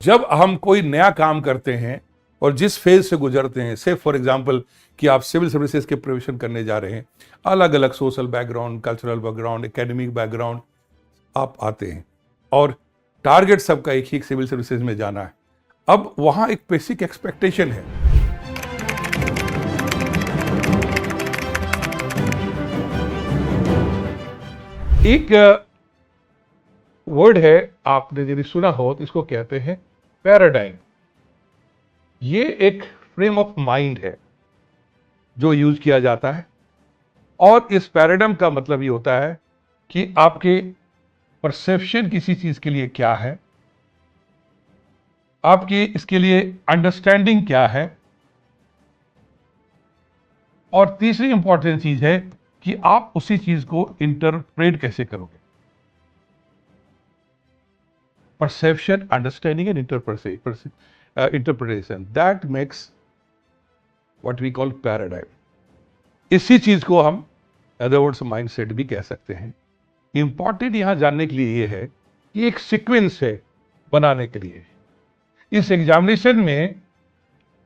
जब हम कोई नया काम करते हैं और जिस फेज से गुजरते हैं, से फॉर एग्जांपल कि आप सिविल सर्विसेज के प्रोविजन करने जा रहे हैं, अलग अलग social background, cultural background, academic background आप आते हैं और टारगेट सबका एक ही सिविल सर्विसेज में जाना है। अब वहां एक बेसिक एक्सपेक्टेशन है। एक वर्ड है, आपने यदि सुना हो तो इसको कहते हैं पैराडाइम। ये एक फ्रेम ऑफ माइंड है जो यूज किया जाता है और इस पैराडाइम का मतलब ये होता है कि आपके परसेप्शन किसी चीज के लिए क्या है, आपकी इसके लिए अंडरस्टैंडिंग क्या है, और तीसरी इंपॉर्टेंट चीज है कि आप उसी चीज को इंटरप्रेट कैसे करोगे। Perception, understanding and interpretation, that makes what we call paradigm. इसी चीज को हम अदर वर्ड्स माइंडसेट भी कह सकते हैं। इंपॉर्टेंट यहां जानने के लिए यह है कि एक सीक्वेंस है बनाने के लिए। इस एग्जामिनेशन में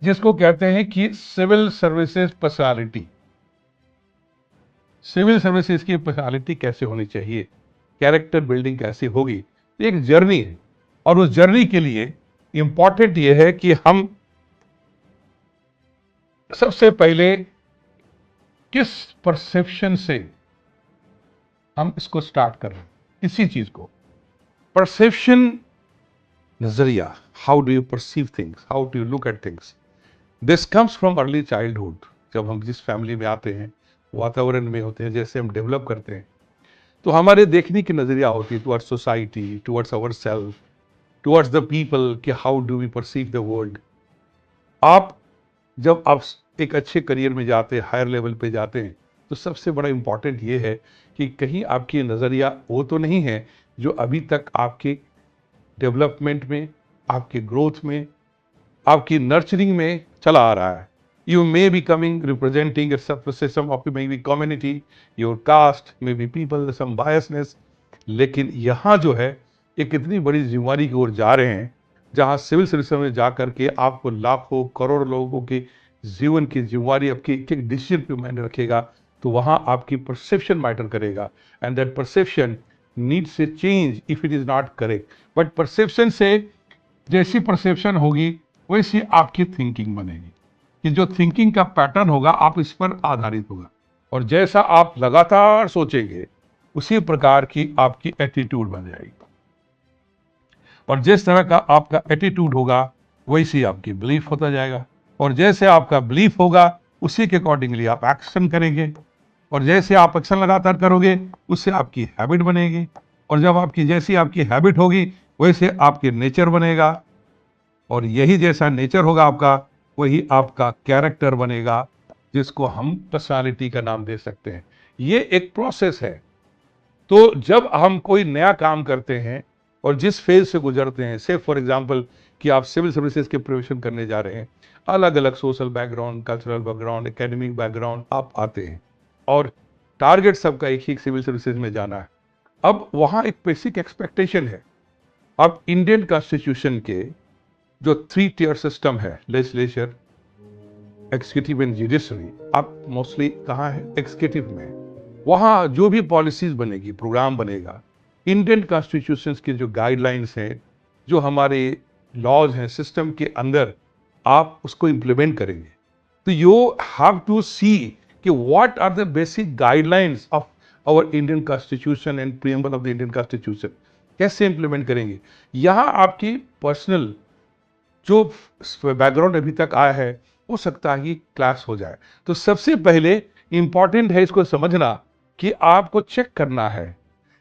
जिसको कहते हैं कि civil services personality, civil services की पर्सनालिटी कैसे होनी चाहिए, कैरेक्टर बिल्डिंग कैसे होगी, एक जर्नी है। और उस जर्नी के लिए इंपॉर्टेंट यह है कि हम सबसे पहले किस परसेप्शन से हम इसको स्टार्ट कर रहे हैं, किसी चीज को। परसेप्शन, नजरिया, how do you perceive things, how do you look at things, this comes from early childhood. जब हम जिस फैमिली में आते हैं, वातावरण में होते हैं, जैसे हम डेवलप करते हैं, तो हमारे देखने की नजरिया होती है towards society, towards our self, towards the people, कि how do we perceive the world. जब आप एक अच्छे करियर में जाते हैं, हायर लेवल पे जाते हैं, तो सबसे बड़ा इंपॉर्टेंट ये है कि कहीं आपकी नजरिया वो तो नहीं है जो अभी तक आपके डेवलपमेंट में, आपके ग्रोथ में, आपकी नर्चरिंग में चला आ रहा है। You may be coming representing a some of maybe community, your caste, maybe people, some biasness, लेकिन यहाँ जो है एक इतनी बड़ी जिम्मेवारी की ओर जा रहे हैं, जहाँ सिविल सर्विस में जा करके आपको लाखों करोड़ लोगों के जीवन की जिम्मेवारी आपकी एक एक डिसीजन पे मायने रखेगा। तो वहाँ आपकी परसेप्शन मैटर करेगा, and that perception needs a change if it is not correct. But perception से जैसी परसेप्शन होगी वैसी आपकी थिंकिंग बनेगी, कि जो थिंकिंग का पैटर्न होगा आप इस पर आधारित होगा, और जैसा आप लगातार सोचेंगे उसी प्रकार की आपकी एटीट्यूड बन जाएगी, और जिस तरह का आपका एटीट्यूड होगा वैसी आपकी बिलीफ होता जाएगा, और जैसे आपका बिलीफ होगा उसी के अकॉर्डिंगली आप एक्शन करेंगे, और जैसे आप एक्शन लगातार करोगे उससे आपकी हैबिट बनेगी, और जब आपकी जैसी आपकी हैबिट होगी वैसे आपके नेचर बनेगा, और यही जैसा नेचर होगा आपका वही आपका कैरेक्टर बनेगा, जिसको हम पर्सनालिटी का नाम दे सकते हैं। ये एक प्रोसेस है। तो जब हम कोई नया काम करते हैं और जिस फेज से गुजरते हैं, से फॉर एग्जांपल कि आप सिविल सर्विसेज के प्रोविजन करने जा रहे हैं, अलग अलग social background, cultural background, academic background आप आते हैं और टारगेट सबका एक ही सिविल सर्विसेज में जाना है। अब वहां एक बेसिक एक्सपेक्टेशन है। अब इंडियन कॉन्स्टिट्यूशन के जो 3 टियर सिस्टम है, लेजिस्लेचर, एग्जीक्यूटिव एंड जुडिशरी, आप मोस्टली कहाँ है, एग्जीक्यूटिव में, वहाँ जो भी पॉलिसीज बनेगी, प्रोग्राम बनेगा, इंडियन कॉन्स्टिट्यूशन की जो गाइडलाइंस हैं, जो हमारे लॉज हैं, सिस्टम के अंदर आप उसको इम्प्लीमेंट करेंगे। तो यू हैव टू सी कि what are the basic guidelines of our Indian constitution and preamble of the Indian constitution, कैसे इंप्लीमेंट करेंगे। यहाँ आपकी पर्सनल जो बैकग्राउंड अभी तक आया है हो सकता है कि क्लास हो जाए। तो सबसे पहले इंपॉर्टेंट है इसको समझना कि आपको चेक करना है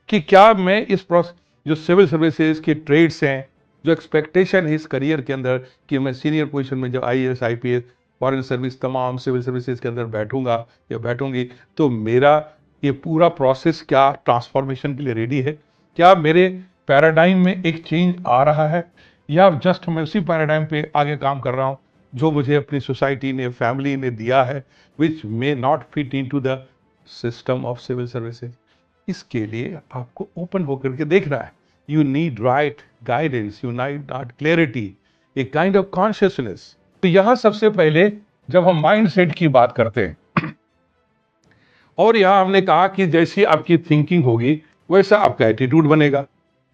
कि क्या मैं इस प्रोसेस, जो सिविल सर्विसेज के ट्रेड्स हैं, जो एक्सपेक्टेशन है इस करियर के अंदर कि मैं सीनियर पोजीशन में जब IAS, IPS, फॉरेन सर्विस, तमाम सिविल सर्विसेज के अंदर बैठूंगा या बैठूंगी, तो मेरा ये पूरा प्रोसेस क्या ट्रांसफॉर्मेशन के लिए रेडी है, क्या मेरे पैराडाइम में एक चेंज आ रहा है, या जस्ट मैं उसी पैराडाइम पे आगे काम कर रहा हूँ जो मुझे अपनी सोसाइटी ने, फैमिली ने दिया है, which may not fit into the system of civil services. इसके लिए आपको ओपन होकर के देखना है you need right guidance, you need not clarity, a kind of consciousness. तो यहाँ सबसे पहले जब हम माइंड सेट की बात करते हैं, और यहाँ हमने कहा कि जैसी आपकी थिंकिंग होगी वैसा आपका एटीट्यूड बनेगा।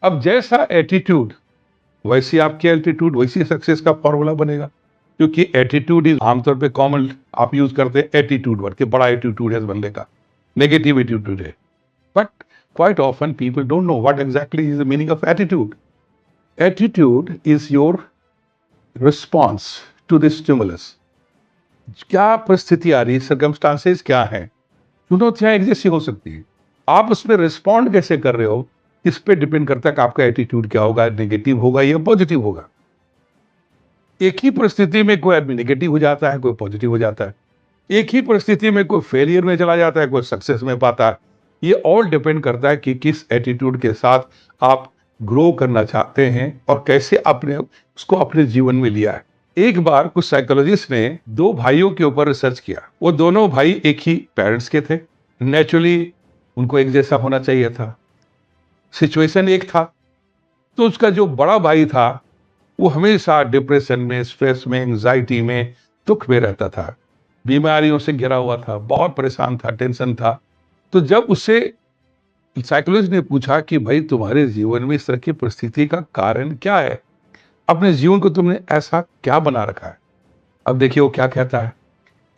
अब जैसा एटीट्यूड वैसी आपकी एल्टीट्यूड, वैसी सक्सेस का फॉर्मूला बनेगा। क्योंकि एटीट्यूड इज आमतौर पे कॉमन आप यूज करते हैं एटीट्यूड वर्ड के, बड़ा एटीट्यूड है इस बंदे का, नेगेटिव एटीट्यूड है। But quite often people don't know what exactly is the meaning of attitude. Attitude is your response to the stimulus. क्या परिस्थिति आ रही है, सर्कमस्टांसेस क्या है, चुनौतियां एक जैसी हो सकती है, आप उस पर रिस्पॉन्ड कैसे कर रहे हो, इस पे डिपेंड करता है कि आपका एटीट्यूड क्या होगा, नेगेटिव होगा या पॉजिटिव होगा। एक ही परिस्थिति में कोई आदमी नेगेटिव हो जाता है, कोई पॉजिटिव हो जाता है। एक ही परिस्थिति में कोई फेलियर में चला जाता है, कोई सक्सेस में पाता है। ये ऑल डिपेंड करता है कि किस एटीट्यूड के साथ आप ग्रो करना चाहते हैं और कैसे आपने उसको अपने जीवन में लिया है। एक बार कुछ साइकोलॉजिस्ट ने दो भाइयों के ऊपर रिसर्च किया। वो दोनों भाई एक ही पेरेंट्स के थे, नेचुरली उनको एक जैसा होना चाहिए था, सिचुएशन एक था। तो उसका जो बड़ा भाई था वो हमेशा डिप्रेशन में, स्ट्रेस में, एंजाइटी में, दुख में रहता था, बीमारियों से घिरा हुआ था, बहुत परेशान था, टेंशन था। तो जब उससे साइकोलॉजिस्ट ने पूछा कि भाई तुम्हारे जीवन में इस तरह की परिस्थिति का कारण क्या है, अपने जीवन को तुमने ऐसा क्या बना रखा है। अब देखिए वो क्या कहता है,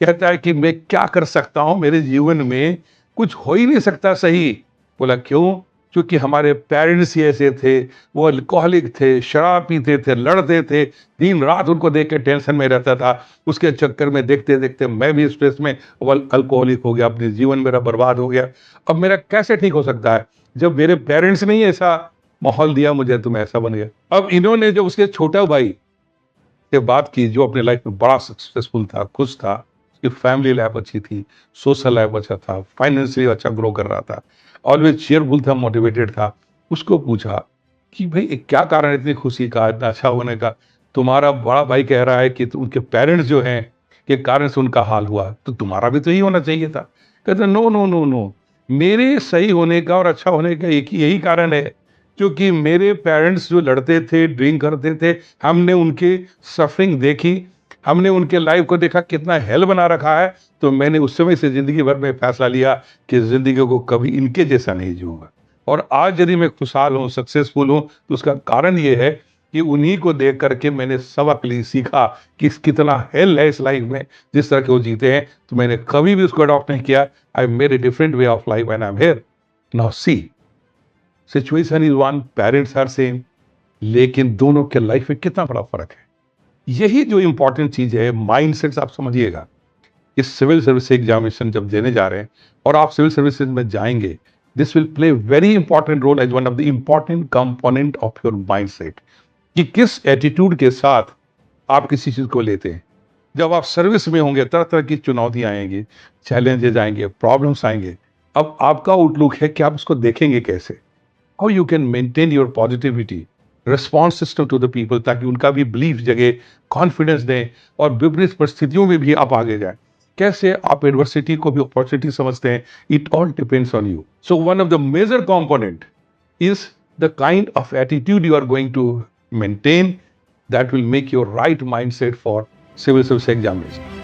कहता है कि मैं क्या कर सकता हूं, मेरे जीवन में कुछ हो ही नहीं सकता सही। बोला क्यों? क्योंकि हमारे पेरेंट्स ही ऐसे थे, वो अल्कोहलिक थे, शराब पीते थे, लड़ते थे, दिन रात उनको देख के टेंशन में रहता था। उसके चक्कर में देखते देखते मैं भी स्ट्रेस में अल्कोहलिक हो गया, अपने जीवन मेरा बर्बाद हो गया। अब मेरा कैसे ठीक हो सकता है, जब मेरे पेरेंट्स ने ही ऐसा माहौल दिया मुझे तो मैं ऐसा बन गया। अब इन्होंने जो उसके छोटा भाई से बात की जो अपने लाइफ में बड़ा सक्सेसफुल था, खुश था, उसकी फैमिली लाइफ अच्छी थी, सोशल लाइफ अच्छा था, फाइनेंशियली अच्छा ग्रो कर रहा था, ऑलवेज चीयरफुल था, मोटिवेटेड था। उसको पूछा कि भाई क्या कारण है इतनी खुशी का, इतना अच्छा होने का? तुम्हारा बड़ा भाई कह रहा है कि उनके पेरेंट्स जो हैं के कारण से उनका हाल हुआ, तो तुम्हारा भी तो यही होना चाहिए था। कहते नो नो नो नो, मेरे सही होने का और अच्छा होने का एक ही यही कारण है, क्योंकि मेरे पेरेंट्स जो लड़ते थे, ड्रिंक करते थे, हमने उनकी सफरिंग देखी, हमने उनके लाइफ को देखा कितना हेल बना रखा है। तो मैंने उस समय से जिंदगी भर में फैसला लिया कि जिंदगी को कभी इनके जैसा नहीं जीऊंगा। और आज यदि मैं खुशहाल हूँ, सक्सेसफुल हूँ, तो उसका कारण ये है कि उन्हीं को देख करके मैंने सबक ली, सीखा कि कितना हेल है इस लाइफ में, जिस तरह के वो जीते हैं। तो मैंने कभी भी उसको अडॉप्ट नहीं किया। I made a different way of life and I am here now. See, situation is one, parents are same, लेकिन दोनों के लाइफ में कितना बड़ा फर्क है। यही जो इंपॉर्टेंट चीज है, माइंडसेट आप समझिएगा। इस सिविल सर्विस एग्जामिनेशन जब देने जा रहे हैं और आप सिविल सर्विसेज में जाएंगे, this will play very important role as one of the important component of your mindset, कि किस एटीट्यूड के साथ आप किसी चीज को लेते हैं। जब आप सर्विस में होंगे, तरह तरह की चुनौतियां आएंगी, चैलेंजेस आएंगे, प्रॉब्लम्स आएंगे। अब आपका आउटलुक है कि आप उसको देखेंगे कैसे, how you can maintain your positivity, response system to the people, ताकि उनका भी बिलीफ जगे, कॉन्फिडेंस दें और विपरीत परिस्थितियों में भी आप आगे जाएं। कैसे आप एडवर्सिटी को भी अपॉर्चुनिटी समझते हैं, it all depends on you. So one of the major component is the kind of attitude you are going to maintain that will make your right mindset for civil service examination.